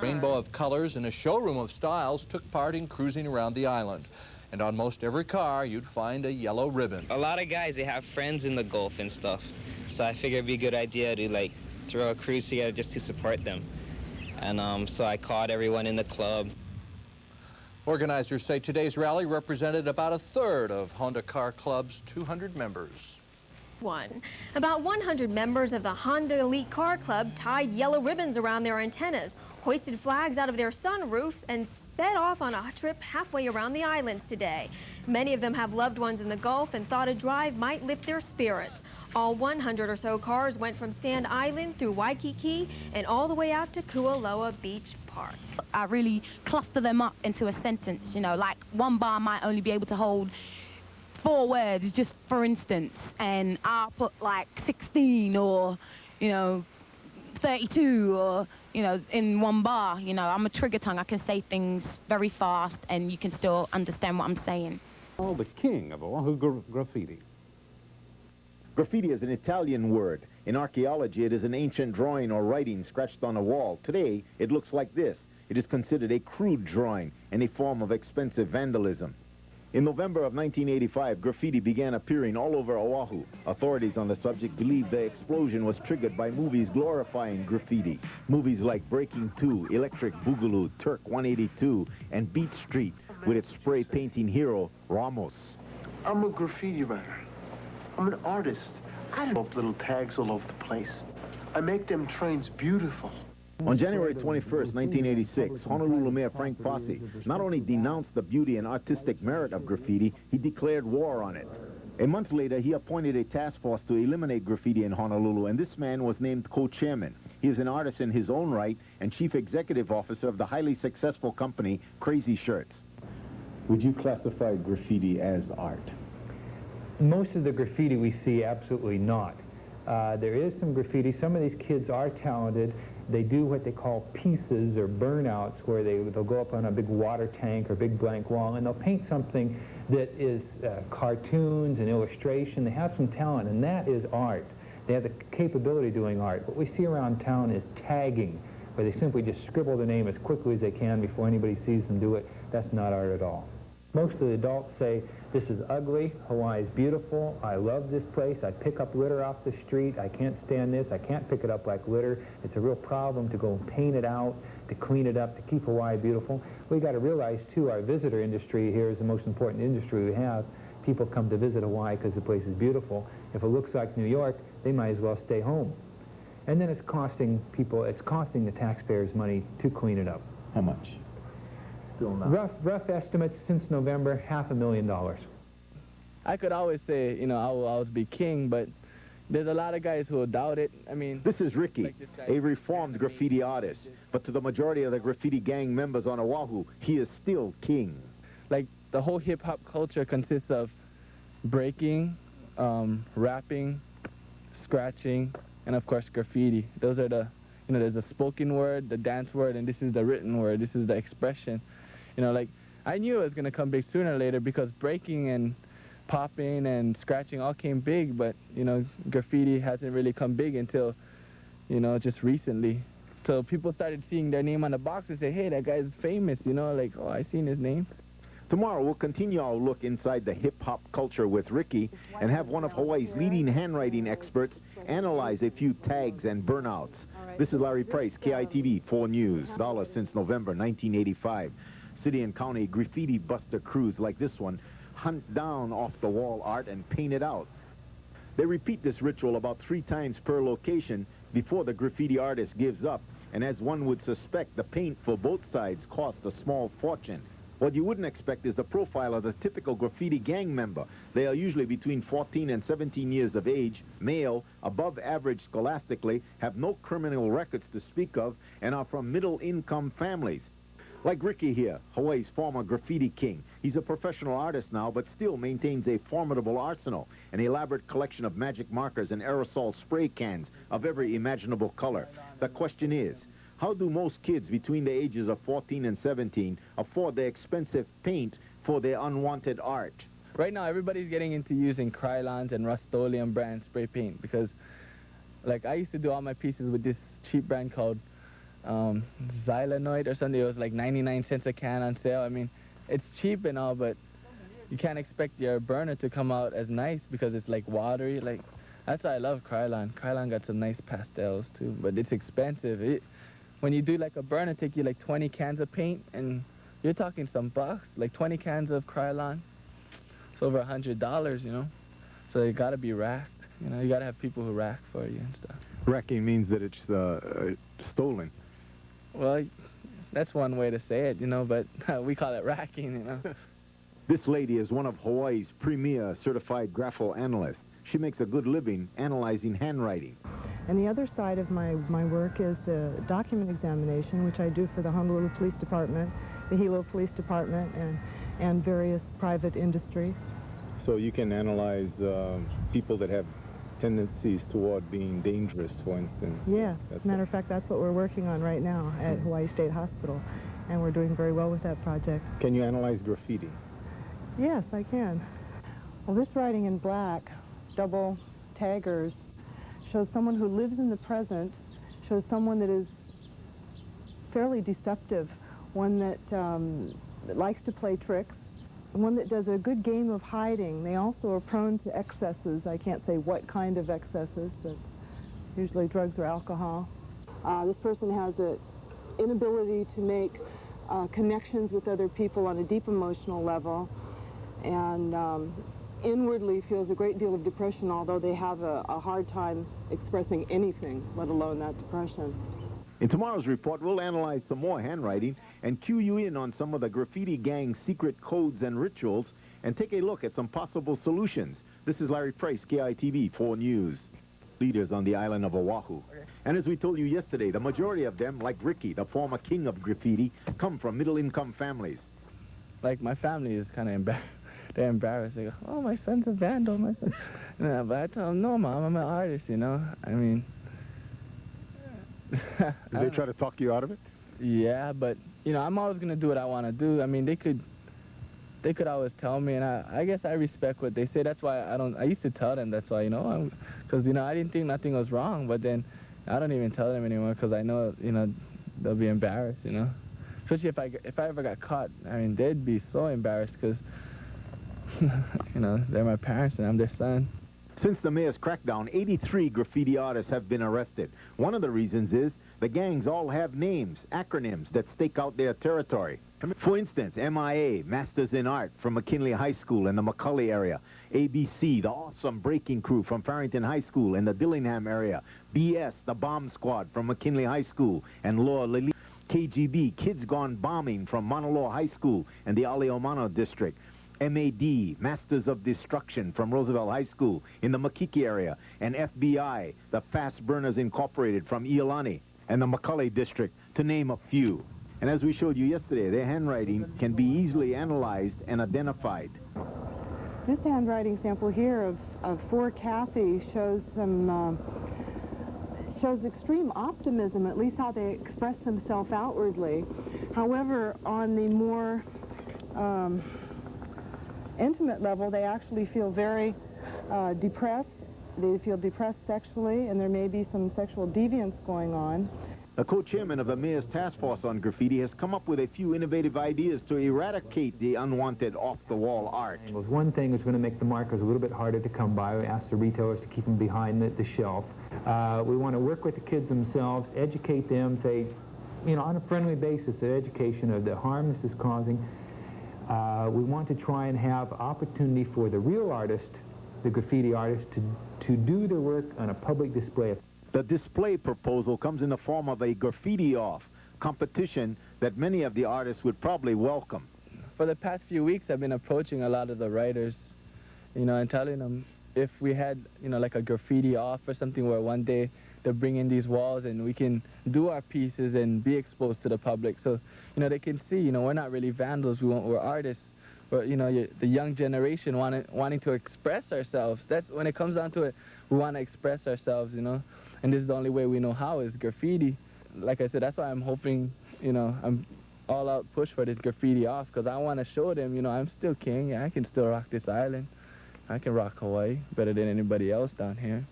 Rainbow of colors and a showroom of styles took part in cruising around the island. And on most every car, you'd find a yellow ribbon. A lot of guys, they have friends in the Gulf and stuff. So I figured it'd be a good idea to, like, throw a cruise together just to support them. And so I called everyone in the club. Organizers say today's rally represented about a third of Honda Car Club's 200 members. About 100 members of the Honda Elite Car Club tied yellow ribbons around their antennas, hoisted flags out of their sunroofs, and sped off on a trip halfway around the islands today. Many of them have loved ones in the Gulf and thought a drive might lift their spirits. All 100 or so cars went from Sand Island through Waikiki and all the way out to Kualoa Beach Park. I really cluster them up into a sentence, you know, like one bar might only be able to hold 4 words, just for instance, and I'll put like 16 or, you know, 32 or, you know, in one bar. You know, I'm a trigger tongue. I can say things very fast and you can still understand what I'm saying. Oh, the king of Oahu graffiti. Graffiti is an Italian word. In archaeology, it is an ancient drawing or writing scratched on a wall. Today, it looks like this. It is considered a crude drawing and a form of expensive vandalism. In November of 1985, graffiti began appearing all over Oahu. Authorities on the subject believe the explosion was triggered by movies glorifying graffiti. Movies like Breaking 2, Electric Boogaloo, Turk 182, and Beat Street, with its spray painting hero, Ramos. I'm a graffiti writer. I'm an artist. I don't put little tags all over the place. I make them trains beautiful. On January 21st, 1986, Honolulu Mayor Frank Fosse not only denounced the beauty and artistic merit of graffiti, he declared war on it. A month later, he appointed a task force to eliminate graffiti in Honolulu, and this man was named co-chairman. He is an artist in his own right and chief executive officer of the highly successful company Crazy Shirts. Would you classify graffiti as art? Most of the graffiti we see, absolutely not. There is some graffiti. Some of these kids are talented. They do what they call pieces or burnouts, where they'll go up on a big water tank or big blank wall and they'll paint something that is cartoons and illustration. They have some talent, and that is art. They have the capability of doing art. What we see around town is tagging, where they simply just scribble the name as quickly as they can before anybody sees them do it. That's not art at all. Most of the adults say, this is ugly, Hawaii is beautiful, I love this place, I pick up litter off the street, I can't stand this, I can't pick it up like litter. It's a real problem to go and paint it out, to clean it up, to keep Hawaii beautiful. We got to realize, too, our visitor industry here is the most important industry we have. People come to visit Hawaii because the place is beautiful. If it looks like New York, they might as well stay home. And then it's costing the taxpayers money to clean it up. How much? Still not. Rough estimates since November, $500,000. I could always say, you know, I will always be king, but there's a lot of guys who will doubt it. I mean... This is Ricky, like a reformed graffiti artist. But to the majority of the graffiti gang members on Oahu, he is still king. Like, the whole hip-hop culture consists of breaking, rapping, scratching, and, of course, graffiti. Those are the, you know, there's the spoken word, the dance word, and this is the written word. This is the expression. You know, like, I knew it was going to come big sooner or later because breaking and popping and scratching all came big, but, you know, graffiti hasn't really come big until, you know, just recently. So people started seeing their name on the box and say, hey, that guy's famous, you know, like, oh, I seen his name. Tomorrow, we'll continue our look inside the hip-hop culture with Ricky and have one of Hawaii's leading handwriting experts analyze a few tags and burnouts. This is Larry Price, KITV 4 News. Dollars since November 1985. City and county graffiti buster crews like this one hunt down off-the-wall art and paint it out. They repeat this ritual about 3 times per location before the graffiti artist gives up, and as one would suspect, the paint for both sides costs a small fortune. What you wouldn't expect is the profile of the typical graffiti gang member. They are usually between 14 and 17 years of age, male, above average scholastically, have no criminal records to speak of, and are from middle-income families. Like Ricky here, Hawaii's former graffiti king. He's a professional artist now, but still maintains a formidable arsenal, an elaborate collection of magic markers and aerosol spray cans of every imaginable color. The question is, how do most kids between the ages of 14 and 17 afford the expensive paint for their unwanted art? Right now, everybody's getting into using Krylons and Rust-Oleum brand spray paint because, like, I used to do all my pieces with this cheap brand called xylanoid or something. It was like 99 cents a can on sale. I mean, it's cheap and all, but you can't expect your burner to come out as nice because it's like watery. Like, that's why I love Krylon. Krylon got some nice pastels too, but it's expensive. When you do like a burner, take you like 20 cans of paint, and you're talking some bucks, like 20 cans of Krylon. It's over $100, you know? So you gotta be racked, you know? You gotta have people who rack for you and stuff. Racking means that it's stolen. Well, that's one way to say it, you know, but we call it racking, you know? This lady is one of Hawaii's premier certified grapho analysts. She makes a good living analyzing handwriting. And the other side of my work is the document examination, which I do for the Honolulu Police Department, the Hilo Police Department, and various private industries. So you can analyze people that have tendencies toward being dangerous, for instance. Yes, as a matter of fact, that's what we're working on right now at Hawaii State Hospital, and we're doing very well with that project. Can you analyze graffiti? Yes, I can. Well, this writing in black, double taggers, shows someone who lives in the present, shows someone that is fairly deceptive, one that likes to play tricks, one that does a good game of hiding. They also are prone to excesses. I can't say what kind of excesses, but usually drugs or alcohol. This person has an inability to make connections with other people on a deep emotional level, and inwardly feels a great deal of depression, although they have a hard time expressing anything, let alone that depression. In tomorrow's report, we'll analyze some more handwriting and cue you in on some of the graffiti gang's secret codes and rituals and take a look at some possible solutions. This is Larry Price, KITV 4 News. Leaders on the island of Oahu. And as we told you yesterday, the majority of them, like Ricky, the former king of graffiti, come from middle-income families. Like, my family is kind of embarrassed. They're embarrassed. They go, oh, my son's a vandal, my son. But I tell them, no, Mom, I'm an artist, you know? I mean... Do they try to talk you out of it? Yeah, but, you know, I'm always going to do what I want to do. I mean, they could always tell me, and I guess I respect what they say. That's why I used to tell them, that's why, you know, because, you know, I didn't think nothing was wrong, but then I don't even tell them anymore because I know, you know, they'll be embarrassed, you know? Especially if I ever got caught, I mean, they'd be so embarrassed because, you know, they're my parents and I'm their son. Since the mayor's crackdown, 83 graffiti artists have been arrested. One of the reasons is the gangs all have names, acronyms that stake out their territory. For instance, MIA, Masters in Art from McKinley High School in the McCully area. ABC, the awesome breaking crew from Farrington High School in the Dillingham area. BS, the bomb squad from McKinley High School and Lower Lily. KGB, Kids Gone Bombing from Mauna Loa High School and the Aleomano district. MAD, Masters of Destruction from Roosevelt High School in the Makiki area, and FBI, the Fast Burners Incorporated from Iolani and the McCully district, to name a few. And as we showed you yesterday, their handwriting can be easily analyzed and identified. This handwriting sample here of 4 Kathy shows some shows extreme optimism, at least how they express themselves outwardly. However, on the more intimate level, they actually feel very depressed. They feel depressed sexually, and there may be some sexual deviance going on. The co-chairman of the Mayor's Task Force on Graffiti has come up with a few innovative ideas to eradicate the unwanted off-the-wall art. One thing is going to make the markers a little bit harder to come by. We ask the retailers to keep them behind the shelf. We want to work with the kids themselves, educate them, say, you know, on a friendly basis, the education of the harm this is causing. We want to try and have opportunity for the real artist, the graffiti artist, to do their work on a public display. The display proposal comes in the form of a graffiti-off competition that many of the artists would probably welcome. For the past few weeks, I've been approaching a lot of the writers, you know, and telling them if we had, you know, like a graffiti-off or something where one day they'll bring in these walls and we can do our pieces and be exposed to the public. So, you know, they can see, you know, we're not really vandals, we're artists. We're, you know, the young generation wanting to express ourselves. That's when it comes down to it, we want to express ourselves, you know. And this is the only way we know how is graffiti. Like I said, that's why I'm hoping, you know, I'm all out push for this graffiti off because I want to show them, you know, I'm still king. I can still rock this island. I can rock Hawaii better than anybody else down here.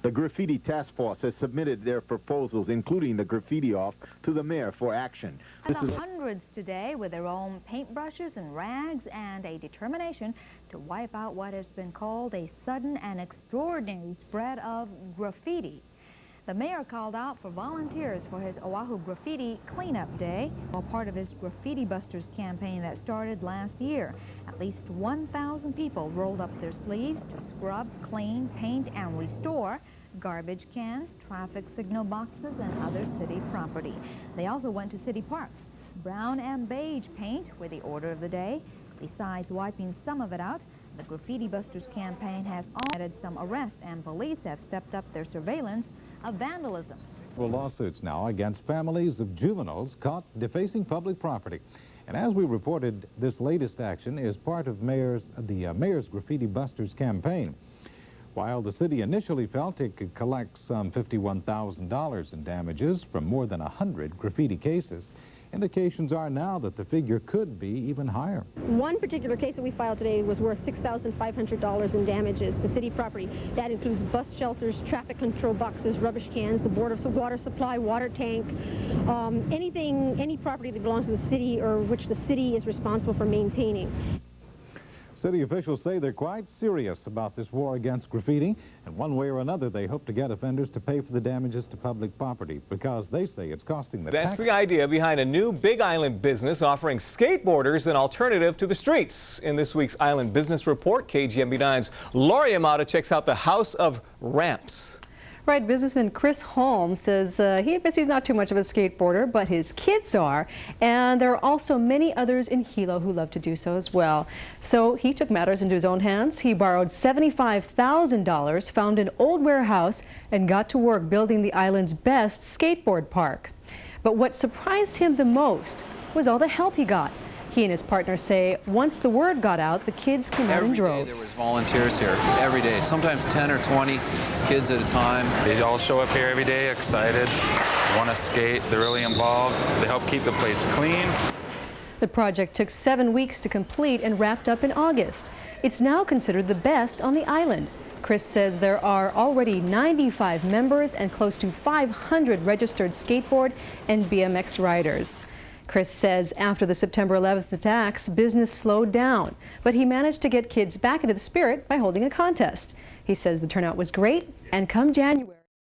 The Graffiti Task Force has submitted their proposals, including the graffiti off, to the mayor for action. Hundreds today with their own paintbrushes and rags and a determination to wipe out what has been called a sudden and extraordinary spread of graffiti. The mayor called out for volunteers for his Oahu Graffiti Cleanup Day, a part of his Graffiti Busters campaign that started last year. At least 1,000 people rolled up their sleeves to scrub, clean, paint, and restore garbage cans, traffic signal boxes, and other city property. They also went to city parks. Brown and beige paint were the order of the day. Besides wiping some of it out, the Graffiti Busters campaign has added some arrests, and police have stepped up their surveillance of vandalism. Lawsuits now against families of juveniles caught defacing public property. And as we reported, this latest action is part of the Mayor's Graffiti Busters campaign. While the city initially felt it could collect some $51,000 in damages from more than 100 graffiti cases, indications are now that the figure could be even higher. One particular case that we filed today was worth $6,500 in damages to city property. That includes bus shelters, traffic control boxes, rubbish cans, the board of water supply, water tank, any property that belongs to the city or which the city is responsible for maintaining. City officials say they're quite serious about this war against graffiti, and one way or another they hope to get offenders to pay for the damages to public property because they say it's costing the That's the idea behind a new Big Island business offering skateboarders an alternative to the streets. In this week's Island Business Report, KGMB9's Laurie Amata checks out the House of Ramps. Right, businessman Chris Holmes says he admits he's not too much of a skateboarder, but his kids are, and there are also many others in Hilo who love to do so as well. So he took matters into his own hands. He borrowed $75,000, found an old warehouse, and got to work building the island's best skateboard park. But what surprised him the most was all the help he got. He and his partner say once the word got out, the kids came out in droves. Every day there was volunteers here, every day, sometimes 10 or 20 kids at a time. They all show up here every day excited, want to skate, they're really involved, they help keep the place clean. The project took 7 weeks to complete and wrapped up in August. It's now considered the best on the island. Chris says there are already 95 members and close to 500 registered skateboard and BMX riders. Chris says after the September 11th attacks, business slowed down, but he managed to get kids back into the spirit by holding a contest. He says the turnout was great, and come January,